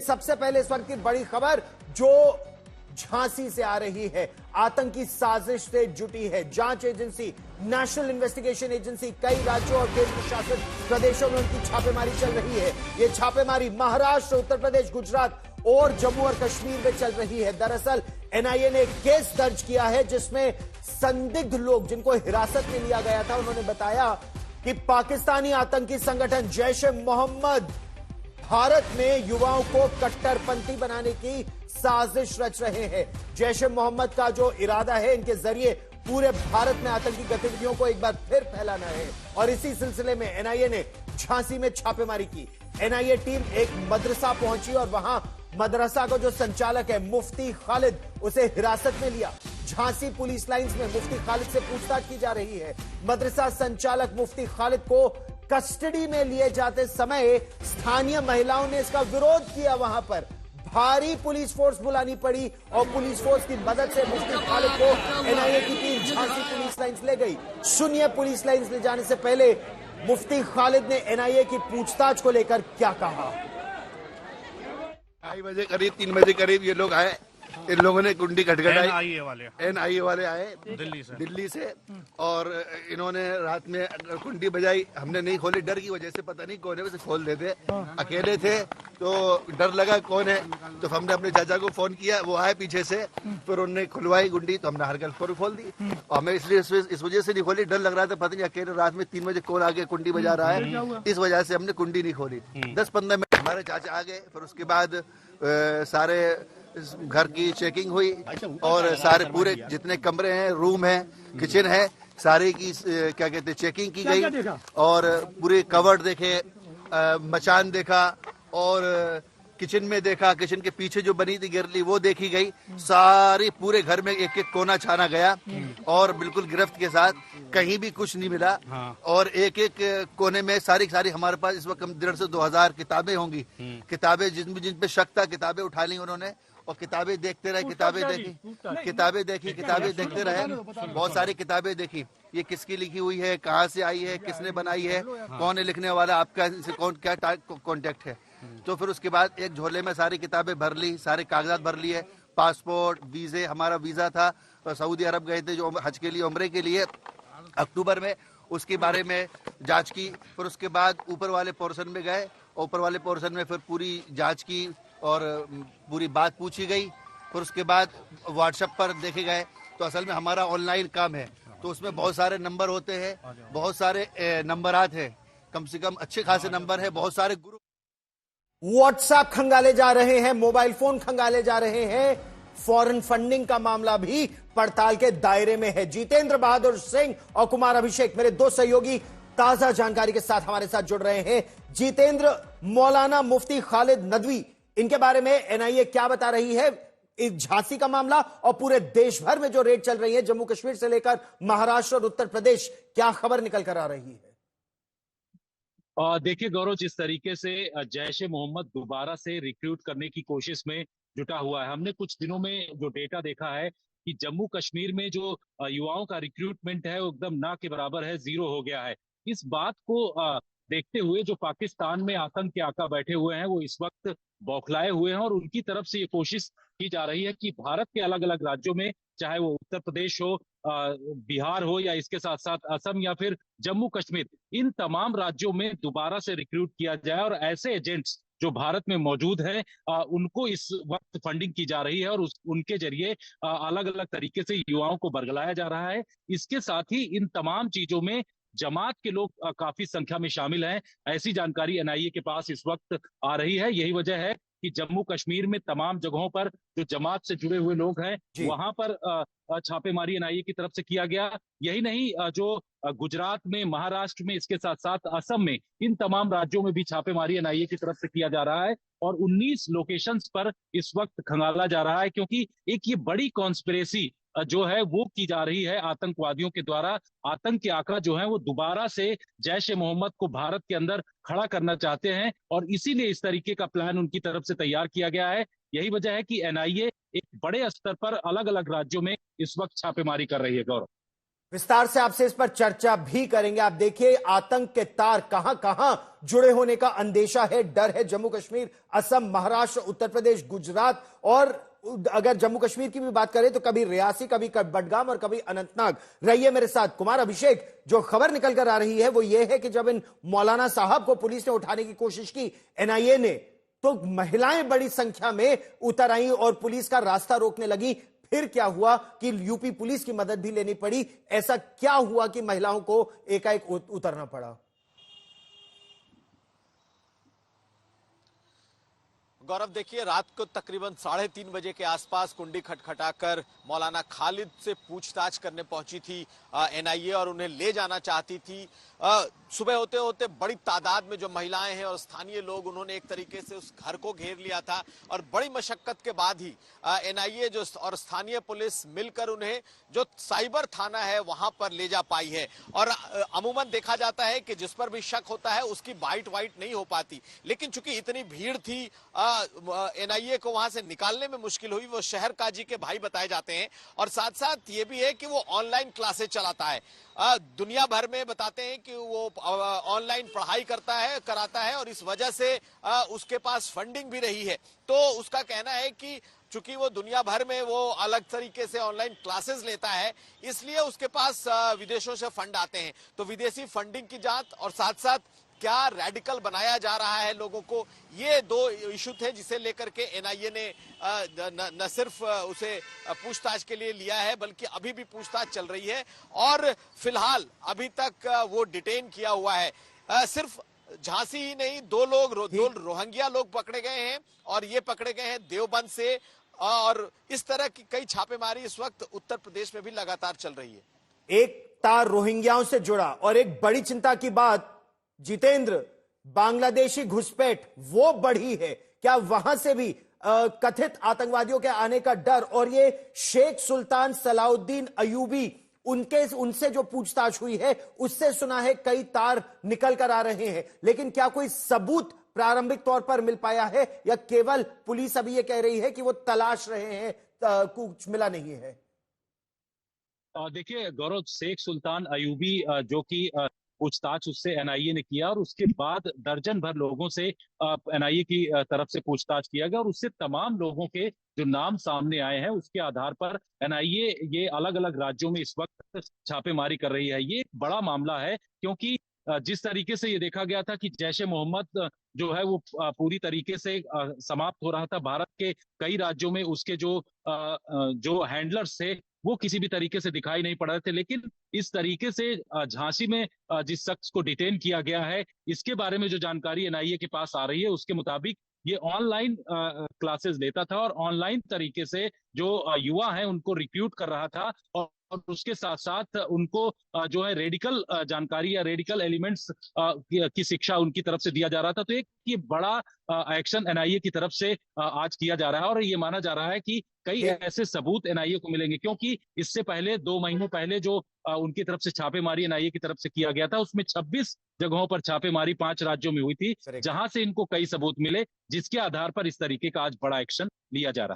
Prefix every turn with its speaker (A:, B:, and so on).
A: सबसे पहले इस वक्त की बड़ी खबर जो झांसी से आ रही है, आतंकी साजिश से जुटी है जांच एजेंसी, नेशनल इन्वेस्टिगेशन एजेंसी। कई राज्यों और केंद्र शासित प्रदेशों में उनकी छापेमारी चल रही है। ये छापेमारी महाराष्ट्र, उत्तर प्रदेश, गुजरात और जम्मू और कश्मीर में चल रही है। दरअसल एनआईए ने केस दर्ज किया है जिसमें संदिग्ध लोग जिनको हिरासत में लिया गया था, उन्होंने बताया कि पाकिस्तानी आतंकी संगठन जैश ए मोहम्मद भारत में युवाओं को कट्टरपंथी बनाने की साजिश रच रहे हैं। जैश ए मोहम्मद का जो इरादा है, इनके जरिए पूरे भारत में आतंकी गतिविधियों को एक बार फिर फैलाना है। और इसी सिलसिले में एनआईए ने झांसी में छापेमारी की। एनआईए टीम एक मदरसा पहुंची और वहां मदरसा का जो संचालक है मुफ्ती खालिद, उसे हिरासत में लिया। झांसी पुलिस लाइंस में मुफ्ती खालिद से पूछताछ की जा रही है। मदरसा संचालक मुफ्ती खालिद को कस्टडी में लिए जाते समय स्थानीय महिलाओं ने इसका विरोध किया। वहां पर भारी पुलिस फोर्स बुलानी पड़ी और पुलिस फोर्स की मदद से मुफ्ती खालिद को एनआईए की टीम झांसी पुलिस लाइंस ले गई। सुनिए पुलिस लाइंस ले जाने से पहले मुफ्ती खालिद ने एनआईए की पूछताछ को लेकर क्या कहा।
B: 2:30 बजे करीब, 3 बजे करीब ये लोग आए। इन लोगों ने कुंडी खटखटाई। एनआईए वाले आए दिल्ली से और इन्होंने रात में कुंडी बजाई। हमने नहीं खोली, डर की वजह से, पता नहीं कौन है, वैसे खोल देते। अकेले थे तो डर लगा कौन है, तो हमने अपने चाचा को फोन किया, वो आए पीछे से, फिर उन्होंने खुलवाई कुंडी, तो हमने हर गल खोल दी। और हमें इसलिए इस वजह से नहीं खोली, डर लग रहा था, पता नहीं अकेले रात में 3 बजे कौन आके कुंडी बजा रहा है, इस वजह से हमने कुंडी नहीं खोली। 10-15 मिनट हमारे चाचा आ गए। फिर उसके बाद सारे घर की चेकिंग हुई और सारे पूरे जितने कमरे हैं, रूम है, किचन है, सारे की क्या कहते हैं चेकिंग की गई और पूरे कवर्ड देखे, मचान देखा और किचन में देखा, किचन के पीछे जो बनी थी गिरली वो देखी गई। सारी पूरे घर में एक एक कोना छाना गया और बिल्कुल गिरफ्त के साथ, कहीं भी कुछ नहीं मिला। और एक एक कोने में सारी हमारे पास इस वक्त 1,500 से 2,000 किताबें होंगी। किताबें जिन पे शक था, किताबें उठा ली उन्होंने और किताबें देखते रहे, किताबें देखते रहे। बहुत सारी किताबें देखी। ये किसकी लिखी हुई है, कहाँ से आई है, किसने बनाई है, कौन है लिखने वाला, आपका इनसे कौन क्या कॉन्टेक्ट है। तो फिर उसके बाद एक झोले में सारी किताबें भर ली, सारे कागजात भर लिए, पासपोर्ट, वीजे, हमारा वीजा था, सऊदी अरब गए थे जो हज के लिए, उम्रे के लिए अक्टूबर में, उसके बारे में जांच की। फिर उसके बाद ऊपर वाले पोर्शन में गए, ऊपर वाले पोर्शन में फिर पूरी जांच की और पूरी बात पूछी गई। फिर उसके बाद व्हाट्सएप पर देखे गए। तो असल में हमारा ऑनलाइन काम है, तो उसमें बहुत सारे नंबर होते हैं, बहुत सारे नंबरात हैं, कम से कम अच्छे खासे नंबर है, बहुत सारे ग्रुप।
A: व्हाट्सएप खंगाले जा रहे हैं, मोबाइल फोन खंगाले जा रहे हैं। फॉरेन फंडिंग का मामला भी पड़ताल के दायरे में है। जितेंद्र बहादुर सिंह और कुमार अभिषेक, मेरे दो सहयोगी, ताजा जानकारी के साथ हमारे साथ जुड़ रहे हैं। जितेंद्र, मौलाना मुफ्ती खालिद नदवी, इनके बारे में एनआईए क्या बता रही है? इस झांसी का मामला और पूरे देश भर में जो रेड चल रही है, जम्मू कश्मीर से लेकर महाराष्ट्र और उत्तर प्रदेश, क्या खबर निकल कर आ रही है?
C: देखिए गौरव, जिस तरीके से जैश ए मोहम्मद दोबारा से रिक्रूट करने की कोशिश में जुटा हुआ है, हमने कुछ दिनों में जो डेटा देखा है कि जम्मू कश्मीर में जो युवाओं का रिक्रूटमेंट है वो एकदम ना के बराबर है, जीरो हो गया है। इस बात को देखते हुए जो पाकिस्तान में आतंक के आका बैठे हुए हैं वो इस वक्त बौखलाए हुए हैं और उनकी तरफ से ये कोशिश की जा रही है कि भारत के अलग अलग राज्यों में, चाहे वो उत्तर प्रदेश हो, बिहार हो या इसके साथ साथ असम या फिर जम्मू कश्मीर, इन तमाम राज्यों में दोबारा से रिक्रूट किया जाए और ऐसे एजेंट्स जो भारत में मौजूद हैं उनको इस वक्त फंडिंग की जा रही है और उनके जरिए अलग अलग तरीके से युवाओं को बरगलाया जा रहा है। इसके साथ ही इन तमाम चीजों में जमात के लोग काफी संख्या में शामिल हैं, ऐसी जानकारी एनआईए के पास इस वक्त आ रही है। यही वजह है कि जम्मू कश्मीर में तमाम जगहों पर जो जमात से जुड़े हुए लोग हैं वहां पर छापेमारी एनआईए की तरफ से किया गया। यही नहीं, जो गुजरात में, महाराष्ट्र में, इसके साथ साथ असम में, इन तमाम राज्यों में भी छापेमारी एनआईए की तरफ से किया जा रहा है और 19 लोकेशंस पर इस वक्त खंगाला जा रहा है, क्योंकि एक ये बड़ी कॉन्स्पिरेसी जो है वो की जा रही है आतंकवादियों के द्वारा। आतंक के आका जो है वो दोबारा से जैश ए मोहम्मद को भारत के अंदर खड़ा करना चाहते हैं और इसीलिए इस तरीके का प्लान उनकी तरफ से तैयार किया गया है। यही वजह है कि एनआईए एक बड़े स्तर पर अलग अलग राज्यों में इस वक्त छापेमारी कर रही है। गौरव,
A: विस्तार से आपसे इस पर चर्चा भी करेंगे। आप देखिए, आतंक के तार कहां कहां जुड़े होने का अंदेशा है, डर है। जम्मू कश्मीर, असम, महाराष्ट्र, उत्तर प्रदेश, गुजरात, और अगर जम्मू कश्मीर की भी बात करें तो कभी रियासी, कभी बडगाम और कभी अनंतनाग। रहिए मेरे साथ। कुमार अभिषेक, जो खबर निकल कर आ रही है वो ये है कि जब इन मौलाना साहब को पुलिस ने उठाने की कोशिश की, एनआईए ने, तो महिलाएं बड़ी संख्या में उतर आई और पुलिस का रास्ता रोकने लगी। फिर क्या हुआ कि यूपी पुलिस की मदद भी लेनी पड़ी। ऐसा क्या हुआ कि महिलाओं को एकाएक उतरना पड़ा?
D: गौरव, देखिए, रात को तकरीबन 3:30 बजे के आसपास कुंडी खटखटाकर मौलाना खालिद से पूछताछ करने पहुंची थी एनआईए और उन्हें ले जाना चाहती थी। सुबह होते होते बड़ी तादाद में जो महिलाएं हैं और स्थानीय लोग, उन्होंने एक तरीके से उस घर को घेर लिया था और बड़ी मशक्कत के बाद ही एनआईए जो और स्थानीय पुलिस मिलकर उन्हें जो साइबर थाना है वहां पर ले जा पाई है। और अमूमन देखा जाता है कि जिस पर भी शक होता है उसकी बाइट वाइट नहीं हो पाती, लेकिन चूंकि इतनी भीड़ थी, एनआईए को वहां से निकालने में मुश्किल हुई। वो शहर काजी के भाई बताए जाते हैं और साथ साथ ये भी है कि वो ऑनलाइन क्लासेस चलाता है। दुनिया भर में बताते हैं कि वो ऑनलाइन पढ़ाई कराता है और इस वजह से उसके पास फंडिंग भी रही है। तो उसका कहना है कि चूंकि वो दुनिया भर में वो अलग तरीके से ऑनलाइन क्लासेस लेता है, इसलिए उसके पास विदेशों से फंड आते हैं। तो विदेशी फंडिंग की जांच और साथ साथ क्या रेडिकल बनाया जा रहा है लोगों को, ये दो इशू थे जिसे लेकर के एनआईए ने न सिर्फ उसे पूछताछ के लिए लिया है, बल्कि अभी भी पूछताछ चल रही है और फिलहाल अभी तक वो डिटेन किया हुआ है। सिर्फ झांसी ही नहीं, दो रोहिंग्या लोग पकड़े गए हैं और ये पकड़े गए हैं देवबंद से। और इस तरह की कई छापेमारी इस वक्त उत्तर प्रदेश में भी लगातार चल रही है।
A: एक तार रोहिंग्याओं से जुड़ा और एक बड़ी चिंता की बात, जितेंद्र, बांग्लादेशी घुसपैठ वो बढ़ी है। क्या वहां से भी कथित आतंकवादियों के आने का डर, और ये शेख सुल्तान सलाउद्दीन अयूबी, उनसे जो पूछताछ हुई है उससे सुना है कई तार निकल कर आ रहे हैं, लेकिन क्या कोई सबूत प्रारंभिक तौर पर मिल पाया है या केवल पुलिस अभी ये कह रही है कि वो तलाश रहे हैं, कुछ मिला नहीं है?
C: देखिए गौरव, शेख सुल्तान अयूबी जो कि पूछताछ उससे एनआईए ने किया और उसके बाद दर्जन भर लोगों से एनआईए की तरफ से पूछताछ किया गया और उससे तमाम लोगों के जो नाम सामने आए हैं उसके आधार पर एनआईए ये अलग अलग राज्यों में इस वक्त छापेमारी कर रही है। ये एक बड़ा मामला है क्योंकि जिस तरीके से ये देखा गया था कि जैश ए मोहम्मद जो है वो पूरी तरीके से समाप्त हो रहा था भारत के कई राज्यों में, उसके जो हैंडलर्स थे वो किसी भी तरीके से दिखाई नहीं पड़ रहे थे, लेकिन इस तरीके से झांसी में जिस शख्स को डिटेन किया गया है, इसके बारे में जो जानकारी एनआईए के पास आ रही है उसके मुताबिक ये ऑनलाइन क्लासेस लेता था और ऑनलाइन तरीके से जो युवा हैं उनको रिक्रूट कर रहा था और उसके साथ साथ उनको जो है रेडिकल जानकारी या रेडिकल एलिमेंट्स की शिक्षा उनकी तरफ से दिया जा रहा था। तो एक ये बड़ा एक्शन एनआईए की तरफ से आज किया जा रहा है और ये माना जा रहा है कि कई ऐसे सबूत एनआईए को मिलेंगे, क्योंकि इससे पहले 2 महीनों पहले जो उनकी तरफ से छापेमारी एनआईए की तरफ से किया गया था उसमें 26 जगहों पर छापेमारी 5 राज्यों में हुई थी, जहां से इनको कई सबूत मिले, जिसके आधार पर इस तरीके का आज बड़ा एक्शन लिया जा रहा है।